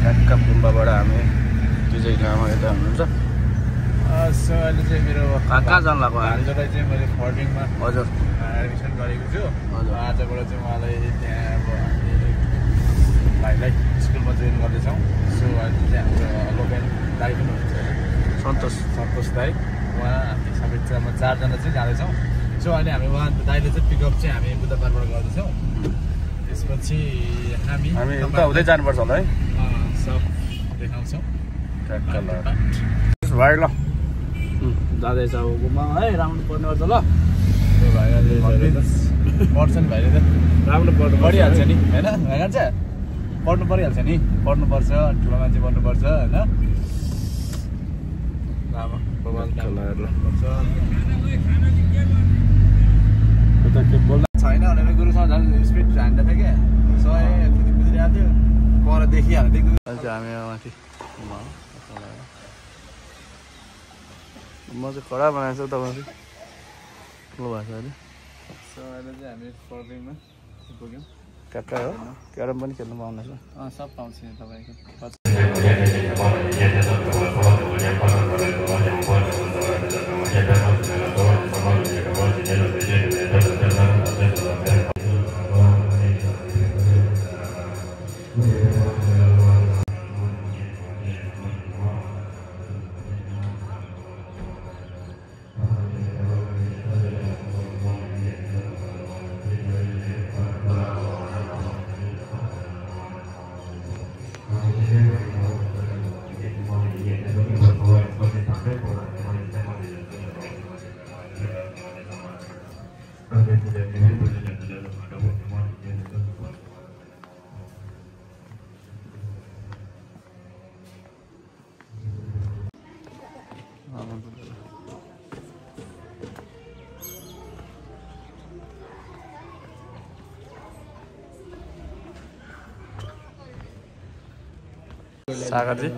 ठ्याक्क गुम्बाबाट हामी विजय लामा यता हुनुहुन्छ। सो अहिले चाहिँ मेरो कहाँ जानु लाग्यो भान्जोलाई चाहिँ मैले फर्डिङमा हजुर एडमिसन गरेको छु। हजुर आजबाट चाहिँ उहाँलाई त्यहाँ अब हामी भाइलाई स्कुलमा जोइन गर्दैछौँ। सो अहिले चाहिँ हाम्रो लोकल दाइ पनि हुनुहुन्छ सन्तोष दाइ, उहाँ हामी सबैमा 4 जना चाहिँ जाँदैछौँ। सो अहिले हामी उहाँ दाइले चाहिँ पिकअप चाहिँ हामी बुधबारबाट गर्दैछौँ। त्यसपछि हामी उता हुँदै जानुपर्छ होला है, सब देखाउँछौँ भाइ। ल जाँदैछ अब गुम्बा है, राम्रो पर्ने पर्छ ल पर्छ नि भाइले त राम्रो पर्नु परिहाल्छ नि होइन भइहाल्छ, पढ्नु परिहाल्छ नि, पढ्नुपर्छ, ठुलो मान्छे बन्नुपर्छ होइन। छैन भनेर गुरुसँग झन् स्पिड हान्दा थियो क्या, सय यति बुझिरहेको थियो, पर देखिहाल्थ्यो। हामी माथि म चाहिँ कडा बनाएको छु, तपाईँ चाहिँ ठुलो भएको छ अहिले। सो अहिले चाहिँ हामी फर्डिङमा पुग्यौँ। ट्याक्कै हो, क्यारम पनि खेल्नु पाउनेछ। सब पाउँछ नि तपाईँको। सागरजी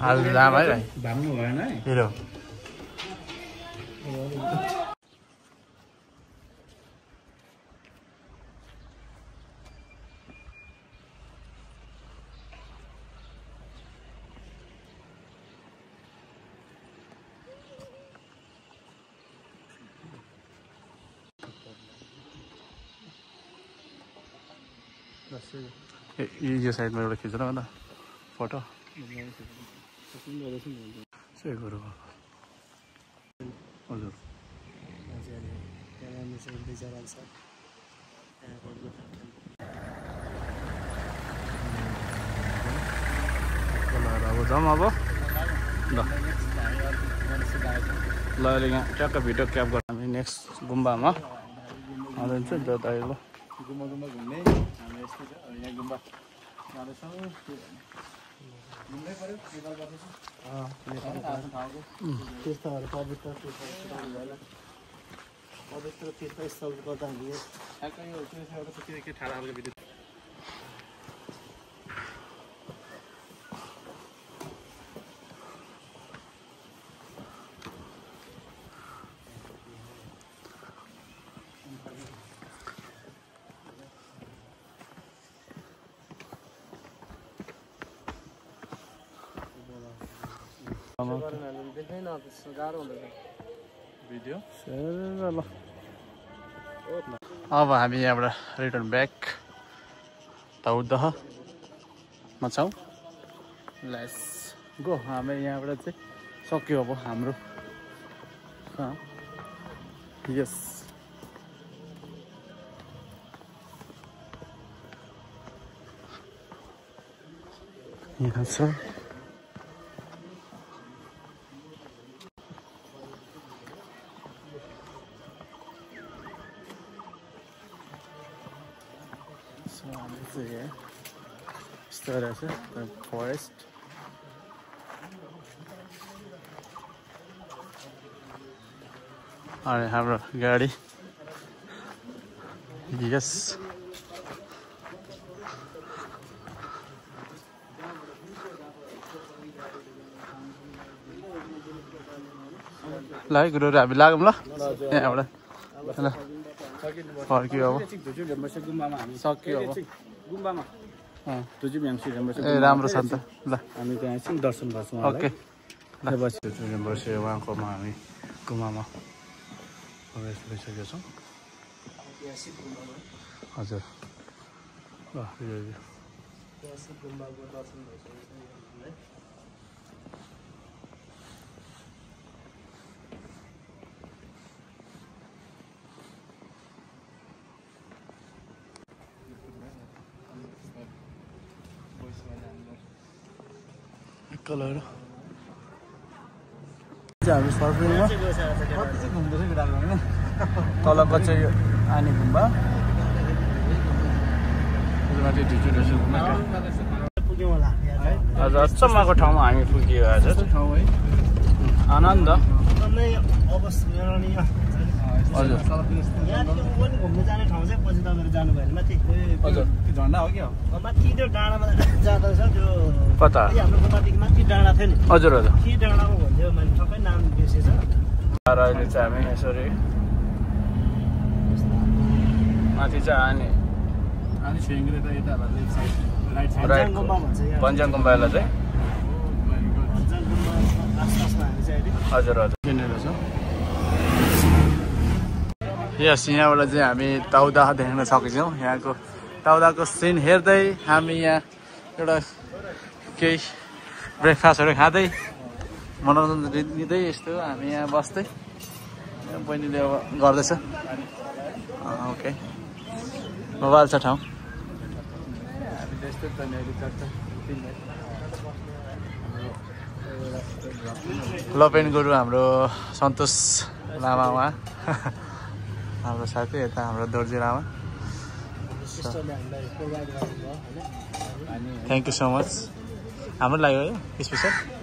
आज जाम है भाइ, भाग्नु भएन है हिरो यो साइडमा एउटा खिच्न न फोटो। हजुर अब जाउँ अब ल अहिले यहाँ ट्याक्क भिडियो क्याप गर्छ। हामी नेक्स्ट गुम्बामा आउँदैछ नि त दाइ। ल गुम्बा घुम्ने हाम्रो यस्तो छ यहाँ गुम्बा जाँदैछौँ। घुम्नै पऱ्यो, नेपाल बसेको तीर्थहरू पवित्र तीर्थस्थल गर्दा हामीले ठ्याक्कै यो के ठाडा खालको भिडियो। अब हामी यहाँबाट रिटर्न ब्याक तौदहमा छौँ। Let's go. हामी यहाँबाट चाहिँ सक्यो अब हाम्रो। यस यहाँ छ forest. I have a गाडी. Yes. ल है गुरुहरु हामी लागौँ ल यहाँबाट ल फर्क्यो अब सक्यो अब ए राम्रो छ नि त ल हामी त्यहाँ एकछिन दर्शन गर्छौँ ओके बस्यो उहाँकोमा हामी गुम्बामा प्रवेश लिइसकेका छौँ हजुर ल यो कलर हामी सर्फिङमा तलको चाहिँ आने गुम्बा माथि ढिचुरेसन पुग्यौँ होला आज अचम्मको ठाउँमा हामी पुग्यो आज आनन्द एकदमै अविस्मरणीय हजुर यहाँदेखि पनि घुम्नु जाने ठाउँ चाहिँ पछि तपाईँहरू जानुभयो भने माथि हजुर झन्डा हो क्या माथि त्यो डाँडामा जाँदा छ त्यो कता हाम्रो गुम्बादेखि माथि डाँडा थियो नि हजुर हजुर के डाँडामा भन्थ्यो मैले सबै नाम बिर्सेछ अहिले चाहिँ हामी यसरी माथि चाहिँ आने अनि छेङ्ग्रे त यता राइट साइड राइट गुम्बा भन्छ यहाँ पञ्चाङ गुम्बालाई चाहिँ भन्जाङ गुम्बा आसपासमा हामी चाहिँ अहिले हजुर हजुर किनेर छ यस यहाँबाट चाहिँ हामी तौदा देख्न सकेछौँ यहाँको तौदाको सिन हेर्दै हामी यहाँ एउटा केही ब्रेकफास्टहरू खाँदै मनोरञ्जन लिँदै यस्तो हामी यहाँ बस्दै बहिनीले अब गर्दैछ ओके मोबाइल छ ठाउँ क्लब एन्ड गुरु हाम्रो सन्तोष लामा उहाँ हाम्रो साथी यता हाम्रो दोर्जे लामा सिस्टरले हामीलाई प्रोभाइड गर्नुभयो होइन थ्याङ्क यू सो मच हाम्रो लागि हो यो स्पेसल